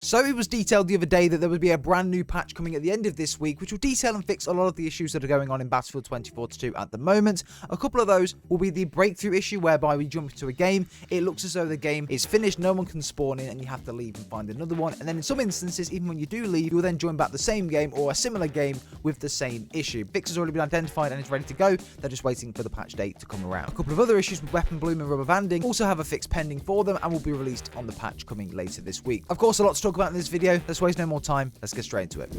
So it was detailed the other day that there would be a brand new patch coming at the end of this week, which will detail and fix a lot of the issues that are going on in Battlefield 2042 at the moment. A couple of those will be the breakthrough issue, whereby we jump into a game, it looks as though the game is finished, no one can spawn in, and you have to leave and find another one. And then in some instances, even when you do leave, you'll then join back the same game or a similar game with the same issue. Fix has already been identified and it's ready to go. They're just waiting for the patch date to come around. A couple of other issues with weapon bloom and rubber banding also have a fix pending for them and will be released on the patch coming later this week. Of course, a lot to talk about in this video. Let's waste no more time. Let's get straight into it.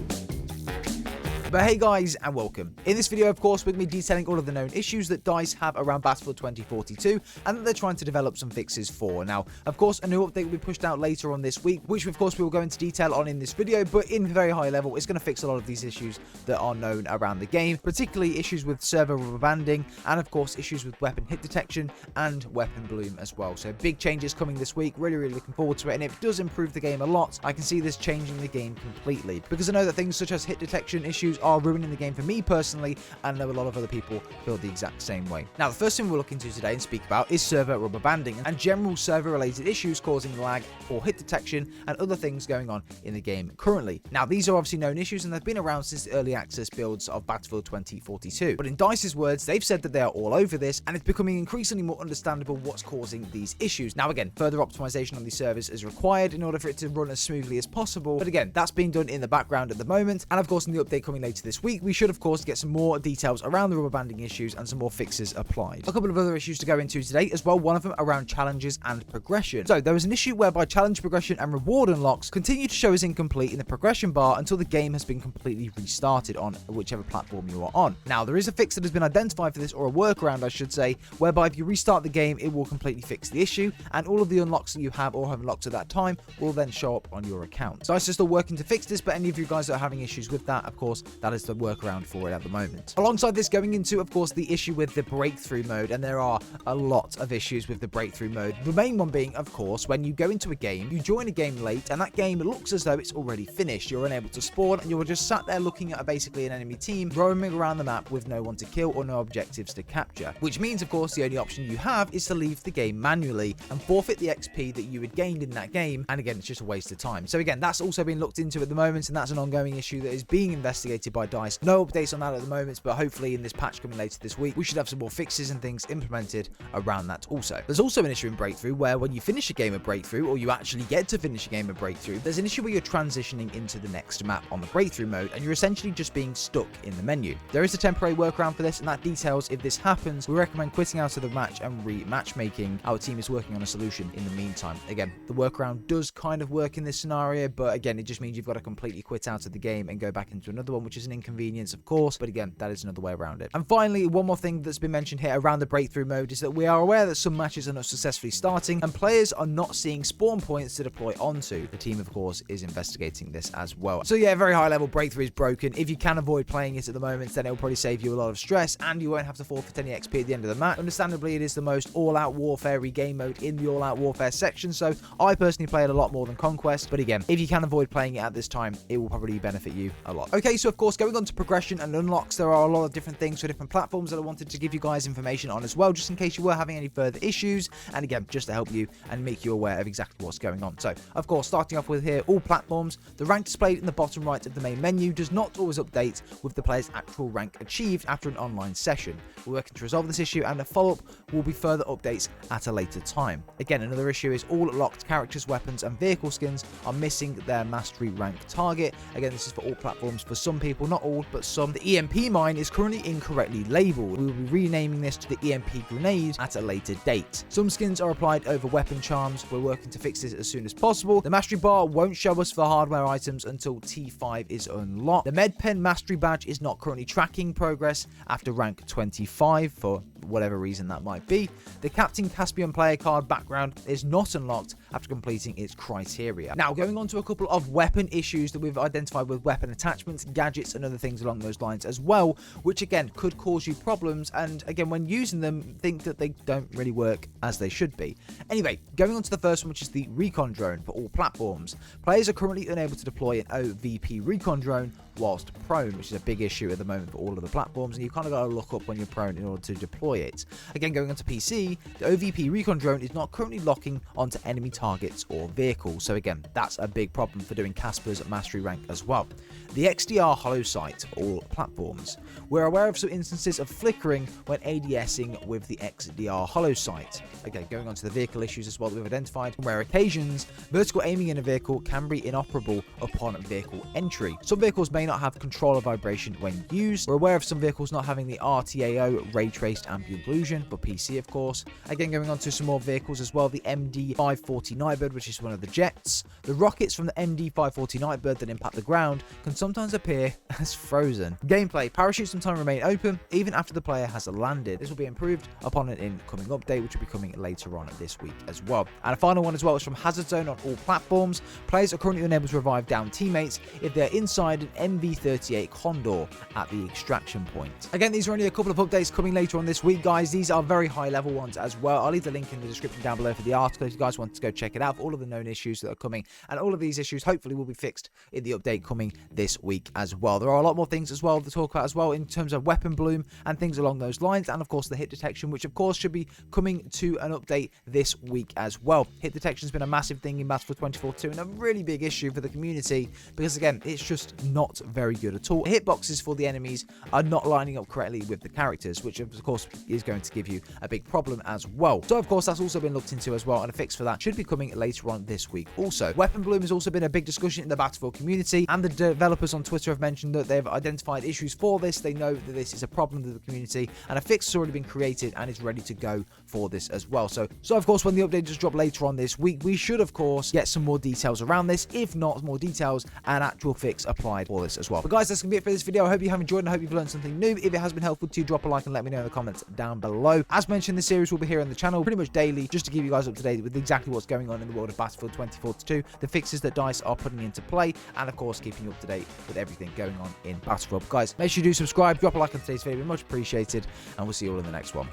But hey guys, and welcome. In this video, of course, we're going to be detailing all of the known issues that DICE have around Battlefield 2042 and that they're trying to develop some fixes for. Now, of course, a new update will be pushed out later on this week, which of course we will go into detail on in this video, but in very high level, it's going to fix a lot of these issues that are known around the game, particularly issues with server rubber banding and of course issues with weapon hit detection and weapon bloom as well. So big changes coming this week, really looking forward to it, and if it does improve the game a lot, I can see this changing the game completely, because I know that things such as hit detection issues are ruining the game for me personally, and I know a lot of other people feel the exact same way. Now, the first thing we'll look into today and speak about is server rubber banding and general server related issues causing lag, poor hit detection, and other things going on in the game currently. Now, these are obviously known issues and they've been around since the early access builds of Battlefield 2042, but in DICE's words, they've said that they are all over this, and it's becoming increasingly more understandable what's causing these issues. Now again, further optimization on these servers is required in order for it to run as smoothly as possible, but again, that's being done in the background at the moment, and of course in the update coming later this week, we should of course get some more details around the rubber banding issues and some more fixes applied. A couple of other issues to go into today as well, one of them around challenges and progression. So there was an issue whereby challenge progression and reward unlocks continue to show as incomplete in the progression bar until the game has been completely restarted on whichever platform you are on. Now there is a fix that has been identified for this, or a workaround I should say, whereby if you restart the game it will completely fix the issue and all of the unlocks that you have or have unlocked at that time will then show up on your account. So I'm still working to fix this, but any of you guys that are having issues with that, of course that is the workaround for it at the moment. Alongside this, going into of course the issue with the breakthrough mode, and there are a lot of issues with the breakthrough mode. The main one being of course when you go into a game, you join a game late and that game looks as though it's already finished. You're unable to spawn and you're just sat there looking at basically an enemy team roaming around the map with no one to kill or no objectives to capture, which means of course the only option you have is to leave the game manually and forfeit the XP that you had gained in that game, and again it's just a waste of time. So again, that's also been looked into at the moment, and that's an ongoing issue that is being investigated by DICE. No updates on that at the moment, but hopefully in this patch coming later this week we should have some more fixes and things implemented around that also. There's also an issue in breakthrough where when you finish a game of breakthrough, or you actually get to finish a game of breakthrough, there's an issue where you're transitioning into the next map on the breakthrough mode and you're essentially just being stuck in the menu. There is a temporary workaround for this, and that details if this happens we recommend quitting out of the match and re-matchmaking. Our team is working on a solution in the meantime. Again, the workaround does kind of work in this scenario, but again it just means you've got to completely quit out of the game and go back into another one, which is an inconvenience of course, but again that is another way around it. And finally, one more thing that's been mentioned here around the breakthrough mode is that we are aware that some matches are not successfully starting and players are not seeing spawn points to deploy onto. The team of course is investigating this as well. So yeah, very high level, breakthrough is broken. If you can avoid playing it at the moment, then it will probably save you a lot of stress and you won't have to forfeit any XP at the end of the match. Understandably, it is the most all-out warfare-y game mode in the all-out warfare section, so I personally play it a lot more than Conquest, but again, if you can avoid playing it at this time, it will probably benefit you a lot. Okay, so of course going on to progression and unlocks, there are a lot of different things for different platforms that I wanted to give you guys information on as well, just in case you were having any further issues, and again just to help you and make you aware of exactly what's going on. So of course, starting off with here, all platforms, the rank displayed in the bottom right of the main menu does not always update with the player's actual rank achieved after an online session. We're working to resolve this issue, and a follow-up will be further updates at a later time. Again, another issue is all locked characters, weapons and vehicle skins are missing their mastery rank target. Again, this is for all platforms. For some people, not all, but some. The EMP mine is currently incorrectly labeled. We will be renaming this to the EMP grenade at a later date. Some skins are applied over weapon charms. We're working to fix this as soon as possible. The mastery bar won't show us for hardware items until T5 is unlocked. The med pen mastery badge is not currently tracking progress after rank 25 for whatever reason that might be. The Captain Caspian player card background is not unlocked after completing its criteria. Now, going on to a couple of weapon issues that we've identified with weapon attachments, gadgets and other things along those lines as well, which again could cause you problems, and again when using them think that they don't really work as they should be. Anyway, going on to the first one, which is the recon drone for all platforms. Players are currently unable to deploy an OVP recon drone whilst prone, which is a big issue at the moment for all of the platforms, and you kind of got to look up when you're prone in order to deploy it. Again, going onto PC, the OVP recon drone is not currently locking onto enemy targets or vehicles. So again, that's a big problem for doing Casper's mastery rank as well. The XDR hollow sight for all platforms. We're aware of some instances of flickering when ADSing with the XDR hollow sight. Okay, going on to the vehicle issues as well that we've identified, where occasions vertical aiming in a vehicle can be inoperable upon vehicle entry. Some vehicles may not have controller vibration when used. We're aware of some vehicles not having the RTAO, ray traced ambient occlusion, for PC of course. Again, going on to some more vehicles as well, the MD540 Nightbird, which is one of the jets. The rockets from the MD540 Nightbird that impact the ground can sometimes appear as frozen. Gameplay: parachutes sometimes remain open even after the player has landed. This will be improved upon an incoming update, which will be coming later on this week as well. And a final one as well is from Hazard Zone on all platforms. Players are currently unable to revive down teammates if they're inside an MV38 Condor at the extraction point. Again, these are only a couple of updates coming later on this week, guys. These are very high level ones as well. I'll leave the link in the description down below for the article if you guys want to go check it out for all of the known issues that are coming, and all of these issues hopefully will be fixed in the update coming this week as well. There are a lot more things as well to talk about as well in terms of weapon bloom and things along those lines, and of course the hit detection, which of course should be coming to an update this week as well. Hit detection has been a massive thing in Battlefield 2042 and a really big issue for the community because again, it's just not very good at all. Hitboxes for the enemies are not lining up correctly with the characters, which of course is going to give you a big problem as well. So of course that's also been looked into as well, and a fix for that should be coming later on this week. Also, weapon bloom has also been a big discussion in the Battlefield community, and the developers on Twitter have mentioned that they've identified issues for this. They know that this is a problem with the community, and a fix has already been created and is ready to go for this as well. So of course, when the update does drop later on this week, we should of course get some more details around this, if not more details and actual fix applied for this as well. But guys, that's gonna be it for this video. I hope you have enjoyed and I hope you've learned something new. If it has been helpful to you, drop a like and let me know in the comments down below. As mentioned, this series will be here on the channel pretty much daily, just to keep you guys up to date with exactly what's going on in the world of Battlefield 2042, the fixes that DICE are putting into play, and of course keeping you up to date with everything going on in Battlefield. Guys, make sure you do subscribe, drop a like on today's video, much appreciated, and we'll see you all in the next one.